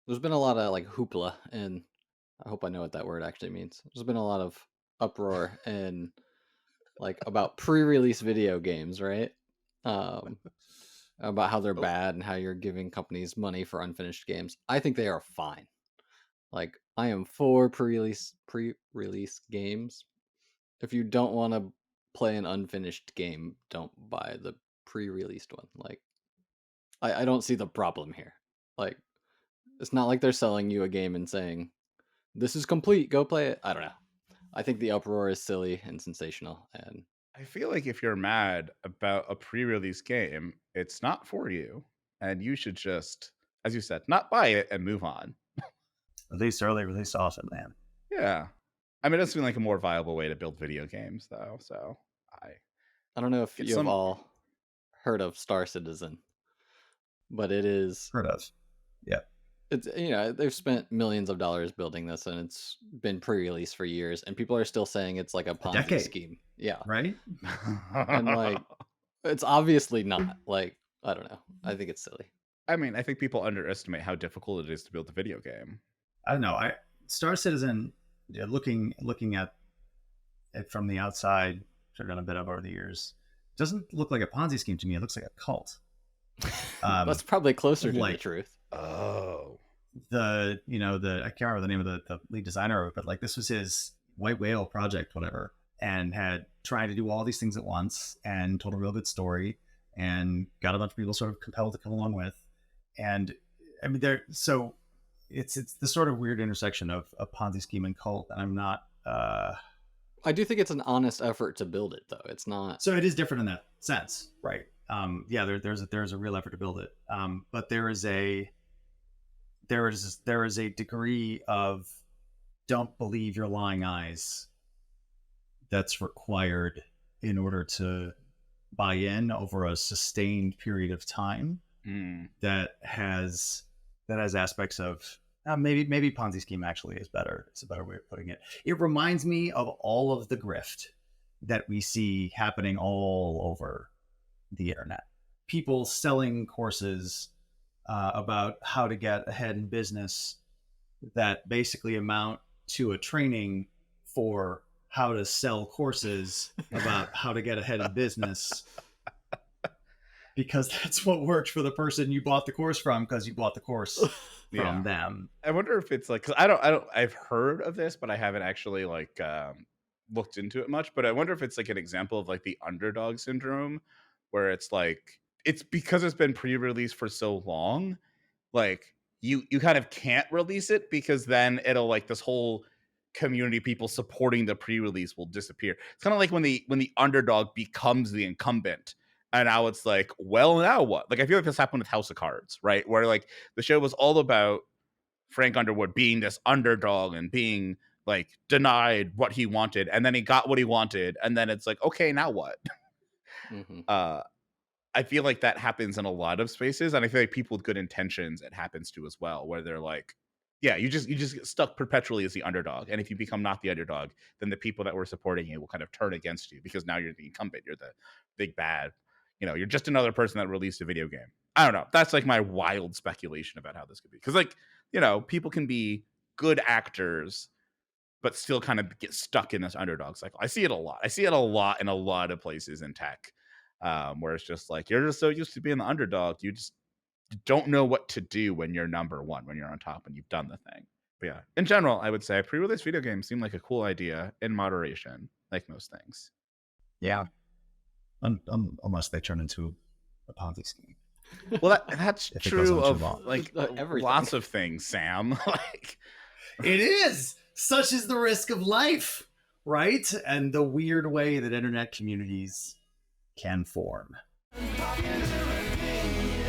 There's been a lot of like hoopla, and I hope I know what that word actually means. There's been a lot of uproar and like about pre-release video games, right? Um, about how they're Oh, bad and how you're giving companies money for unfinished games. I think they are fine. Like I am for pre-release games. If you don't want to play an unfinished game, don't buy the pre-released one. Like I don't see the problem here. Like it's not like they're selling you a game and saying this is complete, go play it. I don't know. I think the uproar is silly and sensational, and I feel like if you're mad about a pre-release game, it's not for you, and you should just, as you said, not buy it and move on. Release early, release often, man. Yeah, I mean, it does seem like a more viable way to build video games, though. So I I don't know if get you have some. all heard of Star Citizen, but it is Heard of. Yeah. it's they've spent millions of dollars building this, and it's been pre-released for years, and people are still saying it's like a A Ponzi decade, scheme. Yeah, right? and like it's obviously not. Like I don't know. I think it's silly. I mean, I think people underestimate how difficult it is to build a video game. I don't know. Star Citizen, yeah, looking at it from the outside, which I've done a bit of over the years, doesn't look like a Ponzi scheme to me. It looks like a cult. That's probably closer to the like truth. Oh, the I can't remember the name of the lead designer of it, but like this was his white whale project, whatever, and had tried to do all these things at once and told a real good story and got a bunch of people sort of compelled to come along with. And I mean, so it's the sort of weird intersection of a Ponzi scheme and cult, and I'm not. I do think it's an honest effort to build it, though. It's not. So it is different in that sense, right? Yeah, there's a real effort to build it, but there is a degree of don't believe your lying eyes that's required in order to buy in over a sustained period of time. That has aspects of maybe Ponzi scheme actually is better. It's a better way of putting it. It reminds me of all of the grift that we see happening all over the internet. People selling courses about how to get ahead in business that basically amount to a training for how to sell courses about how to get ahead in business, because that's what worked for the person you bought the course from, because you bought the course from them. I wonder if it's like, because I've heard of this, but I haven't actually like looked into it much. But I wonder if it's like an example of like the Underdog Syndrome, where it's like it's because it's been pre-released for so long, like you kind of can't release it because then it'll like this whole community of people supporting the pre-release will disappear. It's kind of like when the underdog becomes the incumbent. And now it's like, well, now what? Like, I feel like this happened with House of Cards, right? Where like the show was all about Frank Underwood being this underdog and being like denied what he wanted, and then he got what he wanted, and then it's like, okay, now what? Mm-hmm. I feel like that happens in a lot of spaces, and I feel like people with good intentions it happens to as well, where they're like, yeah, you just get stuck perpetually as the underdog, and if you become not the underdog, then the people that were supporting you will kind of turn against you because now you're the incumbent, you're the big bad, you're just another person that released a video game. I don't know. That's like my wild speculation about how this could be, because like people can be good actors but still kind of get stuck in this underdog cycle. I see it a lot. I see it a lot in a lot of places in tech, where it's just like you're just so used to being the underdog, you just don't know what to do when you're number one, when you're on top and you've done the thing. But yeah, in general, I would say pre-release video games seem like a cool idea in moderation, like most things. Yeah, unless they turn into a Ponzi scheme. Well, that's true of like Everything. lots of things, Sam. Like it is. Such is the risk of life, right? And the weird way that internet communities can form. Unpopular opinion.